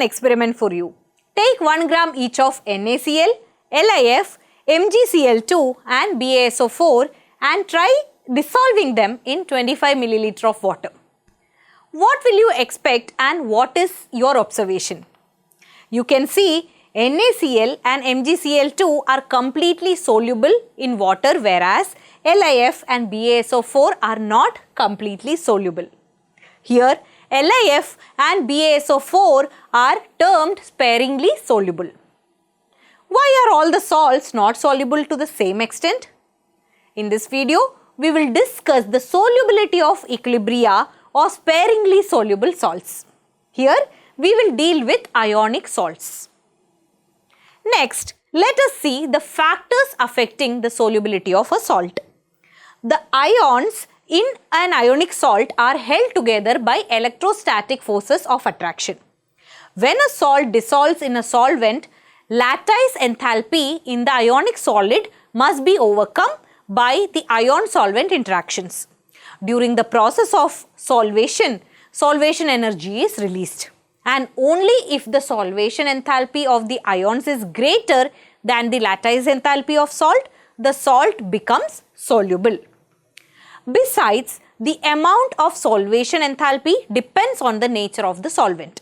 an experiment for you. Take 1 gram each of NaCl, LiF, MgCl2 and BaSO4 and try dissolving them in 25 milliliter of water. What will you expect and what is your observation? You can see NaCl and MgCl2 are completely soluble in water, whereas LiF and BaSO4 are not completely soluble. Here, LiF and BaSO4 are termed sparingly soluble. Why are all the salts not soluble to the same extent? In this video, we will discuss the solubility of Equilibria or sparingly soluble salts. Here, we will deal with ionic salts. Next, let us see the factors affecting the solubility of a salt. The ions in an ionic salt are held together by electrostatic forces of attraction. When a salt dissolves in a solvent, lattice enthalpy in the ionic solid must be overcome by the ion-solvent interactions. During the process of solvation energy is released. And only if the solvation enthalpy of the ions is greater than the lattice enthalpy of salt, the salt becomes soluble. Besides, the amount of solvation enthalpy depends on the nature of the solvent.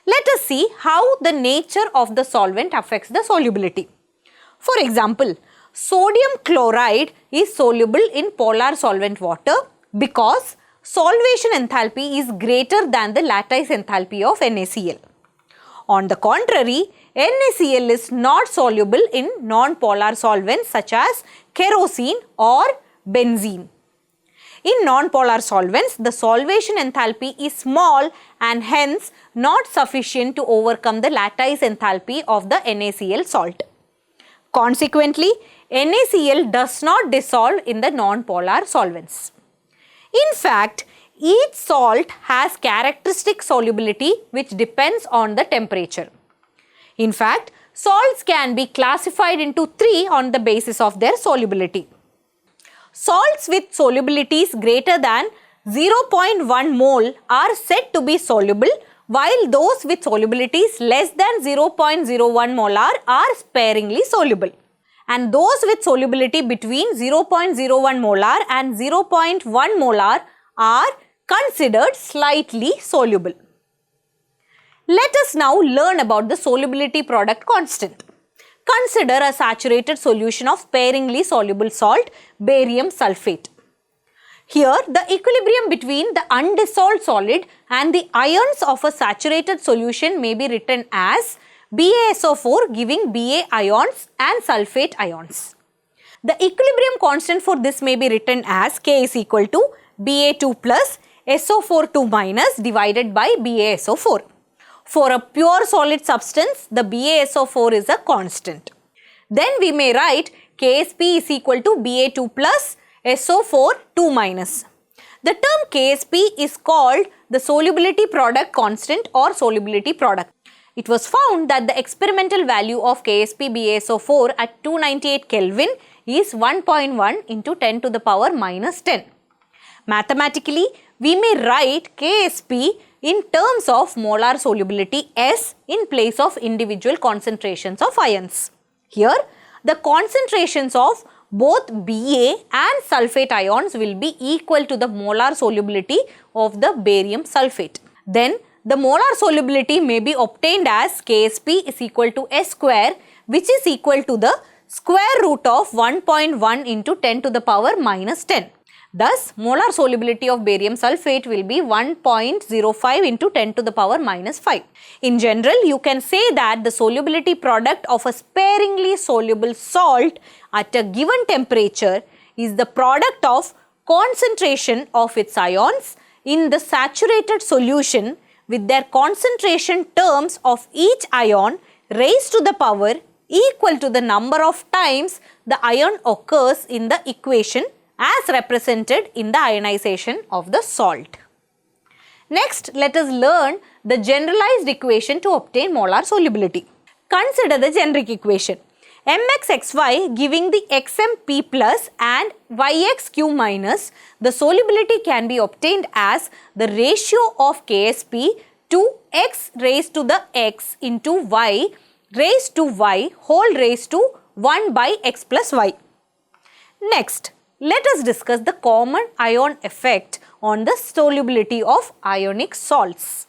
Let us see how the nature of the solvent affects the solubility. For example, sodium chloride is soluble in polar solvent water because solvation enthalpy is greater than the lattice enthalpy of NaCl. On the contrary, NaCl is not soluble in non-polar solvents such as kerosene or benzene. In non-polar solvents, the solvation enthalpy is small and hence not sufficient to overcome the lattice enthalpy of the NaCl salt. Consequently, NaCl does not dissolve in the non-polar solvents. In fact, each salt has characteristic solubility which depends on the temperature. In fact, salts can be classified into 3 on the basis of their solubility. Salts with solubilities greater than 0.1 mole are said to be soluble, while those with solubilities less than 0.01 molar are sparingly soluble. And those with solubility between 0.01 molar and 0.1 molar are considered slightly soluble. Let us now learn about the solubility product constant. Consider a saturated solution of sparingly soluble salt, barium sulfate. Here, the equilibrium between the undissolved solid and the ions of a saturated solution may be written as BaSO4 giving Ba ions and sulfate ions. The equilibrium constant for this may be written as K is equal to Ba2 plus SO4 2 minus divided by BaSO4. For a pure solid substance, the BaSO4 is a constant. Then we may write Ksp is equal to Ba2 plus SO4 2 minus. The term Ksp is called the solubility product constant or solubility product. It was found that the experimental value of Ksp BaSO4 at 298 Kelvin is 1.1 into 10 to the power minus 10. Mathematically, we may write Ksp in terms of molar solubility S in place of individual concentrations of ions. Here, the concentrations of both Ba and sulfate ions will be equal to the molar solubility of the barium sulfate. Then, the molar solubility may be obtained as Ksp is equal to S square, which is equal to the square root of 1.1 into 10 to the power minus 10. Thus, molar solubility of barium sulfate will be 1.05 into 10 to the power minus 5. In general, you can say that the solubility product of a sparingly soluble salt at a given temperature is the product of concentration of its ions in the saturated solution with their concentration terms of each ion raised to the power equal to the number of times the ion occurs in the equation as represented in the ionization of the salt. Next, let us learn the generalized equation to obtain molar solubility. Consider the generic equation. Mxxy giving the xmp plus and yxq minus, the solubility can be obtained as the ratio of Ksp to x raised to the x into y raised to y whole raised to 1 by x plus y. Next, let us discuss the common ion effect on the solubility of ionic salts.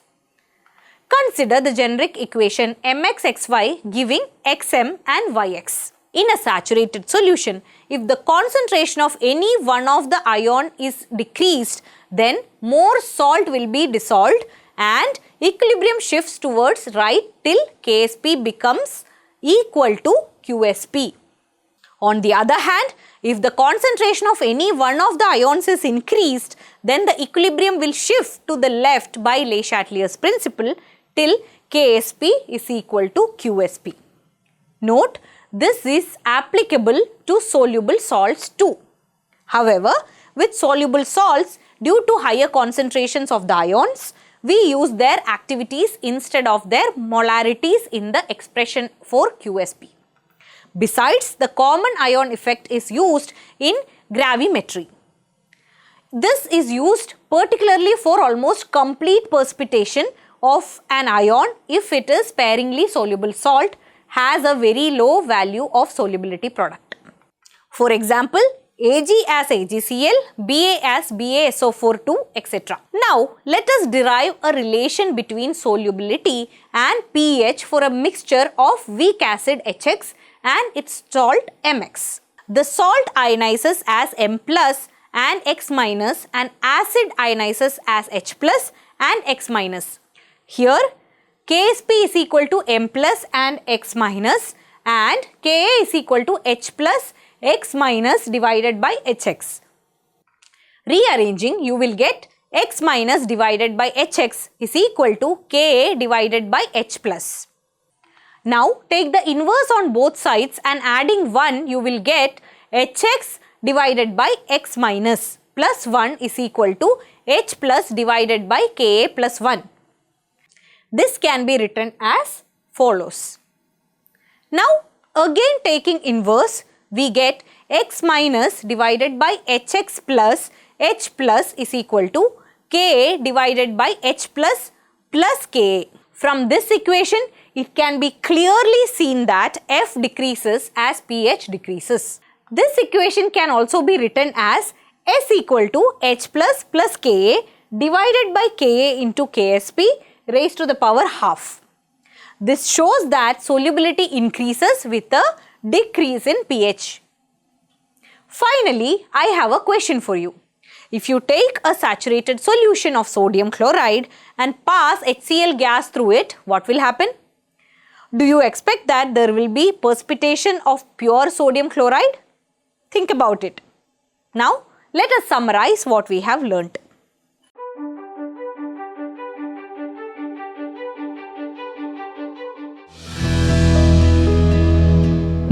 Consider the generic equation mxxy giving xm and yx. In a saturated solution, if the concentration of any one of the ion is decreased, then more salt will be dissolved and equilibrium shifts towards right till Ksp becomes equal to Qsp. On the other hand, if the concentration of any one of the ions is increased, then the equilibrium will shift to the left by Le Chatelier's principle till Ksp is equal to Qsp. Note, this is applicable to soluble salts too. However, with soluble salts, due to higher concentrations of the ions, we use their activities instead of their molarities in the expression for Qsp. Besides, the common ion effect is used in gravimetry. This is used particularly for almost complete precipitation of an ion if it is sparingly soluble salt has a very low value of solubility product. For example, Ag as AgCl, Ba as BaSO4 2, etc. Now, let us derive a relation between solubility and pH for a mixture of weak acid HX and its salt Mx. The salt ionizes as M plus and X minus and acid ionizes as H plus and X minus. Here, Ksp is equal to M plus and X minus and Ka is equal to H plus X minus divided by Hx. Rearranging, you will get X minus divided by Hx is equal to Ka divided by H plus. Now, take the inverse on both sides and adding 1, you will get Hx divided by X minus plus 1 is equal to H plus divided by Ka plus 1. This can be written as follows. Now, again taking inverse, we get X minus divided by Hx plus H plus is equal to Ka divided by H plus plus Ka. From this equation, it can be clearly seen that F decreases as pH decreases. This equation can also be written as S equal to H plus plus Ka divided by Ka into Ksp raised to the power half. This shows that solubility increases with a decrease in pH. Finally, I have a question for you. If you take a saturated solution of sodium chloride and pass HCl gas through it, what will happen? Do you expect that there will be precipitation of pure sodium chloride? Think about it. Now, let us summarize what we have learnt.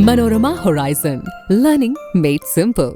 Manorama Horizon. Learning made simple.